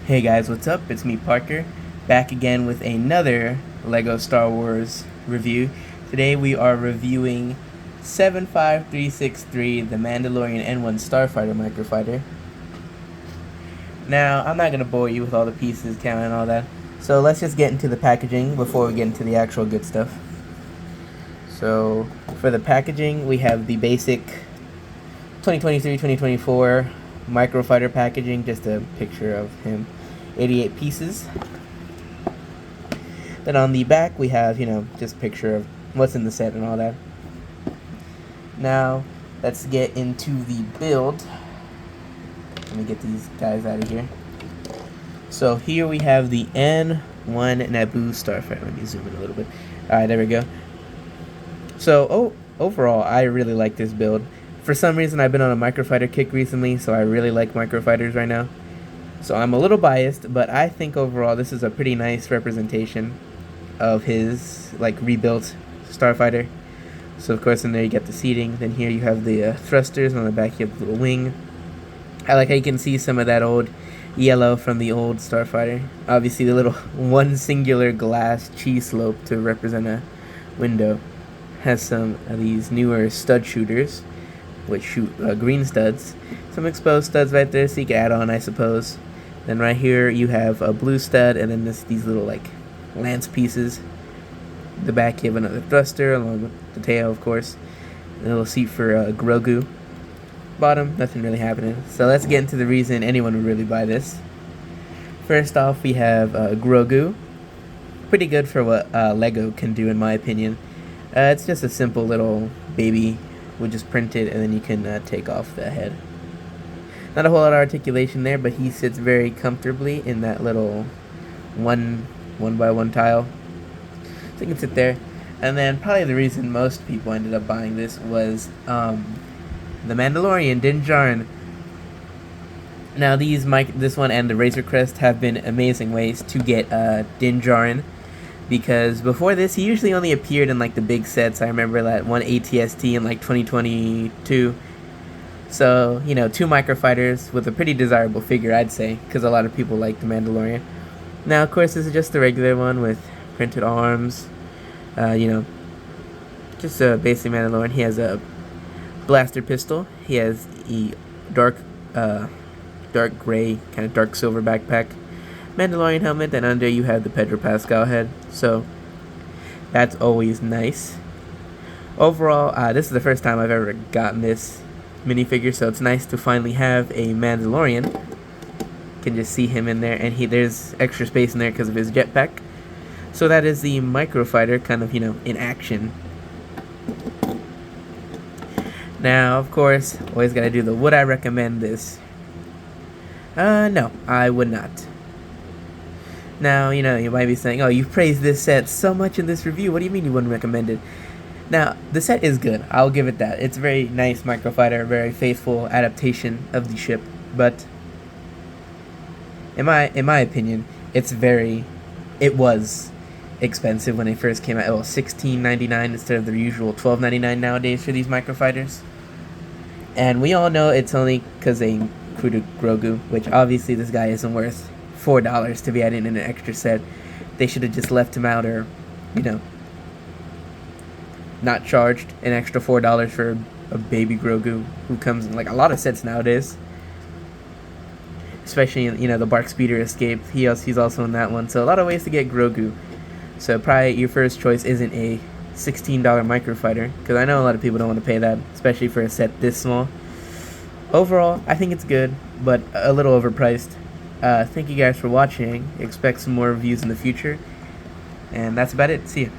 Hey guys, what's up? It's me, Parker, back again with another LEGO Star Wars review. Today we are reviewing 75363, the Mandalorian N-1 Starfighter Microfighter. Now, I'm not going to bore you with all the pieces, count and all that, so let's just get into the packaging before we get into the actual good stuff. So, for the packaging, we have the basic 2023-2024 Microfighter packaging, just a picture of him. 88 pieces. Then on the back we have, just a picture of what's in the set and all that. Now, let's get into the build. Let me get these guys out of here. So here we have the N-1 Naboo Starfighter. Let me zoom in a little bit. Alright, there we go. So, overall, I really like this build. For some reason, I've been on a Microfighter kick recently, so I really like Microfighters right now. So I'm a little biased, but I think overall this is a pretty nice representation of his, rebuilt Starfighter. So of course in there you get the seating, then here you have the thrusters, and on the back you have the little wing. I like how you can see some of that old yellow from the old Starfighter. Obviously the little one singular glass cheese slope to represent a window. Has some of these newer stud shooters, which shoot green studs. Some exposed studs right there, so you can add on, I suppose. Then right here you have a blue stud, and then these little lance pieces. The back you have another thruster along with the tail, of course. A little seat for Grogu. Bottom, nothing really happening. So let's get into the reason anyone would really buy this. First off, we have Grogu. Pretty good for what LEGO can do, in my opinion. It's just a simple little baby. We'll just print it, and then you can take off the head. Not a whole lot of articulation there, but he sits very comfortably in that little one by one tile. So you can sit there. And then probably the reason most people ended up buying this was the Mandalorian, Din Djarin. Now this one and the Razor Crest have been amazing ways to get Din Djarin. Because before this, he usually only appeared in the big sets. I remember that one ATST in 2022. So, 2 Microfighters with a pretty desirable figure, I'd say, because a lot of people like the Mandalorian. Now, of course, this is just the regular one with printed arms. Just a basic Mandalorian. He has a blaster pistol. He has a dark gray, kind of dark silver backpack. Mandalorian helmet, and under you have the Pedro Pascal head. So, that's always nice. Overall, this is the first time I've ever gotten this minifigure, so it's nice to finally have a Mandalorian. You can just see him in there, and there's extra space in there because of his jetpack. So that is the Microfighter kind of, in action. Now, of course, always gotta do the would I recommend this? No, I would not. Now, you might be saying, oh, you've praised this set so much in this review, what do you mean you wouldn't recommend it? Now, the set is good. I'll give it that. It's a very nice Microfighter, very faithful adaptation of the ship. But in my opinion, it was expensive when it first came out. It was $16.99 instead of the usual $12.99 nowadays for these Microfighters. And we all know it's only because they included Grogu, which obviously this guy isn't worth $4 to be added in an extra set. They should have just left him out, or not charged an extra $4 for a baby Grogu who comes in a lot of sets nowadays. Especially in, the Bark Speeder Escape. He's also in that one. So a lot of ways to get Grogu. So probably your first choice isn't a $16 Microfighter, because I know a lot of people don't want to pay that, especially for a set this small. Overall, I think it's good, but a little overpriced. Thank you guys for watching. Expect some more reviews in the future. And that's about it. See ya.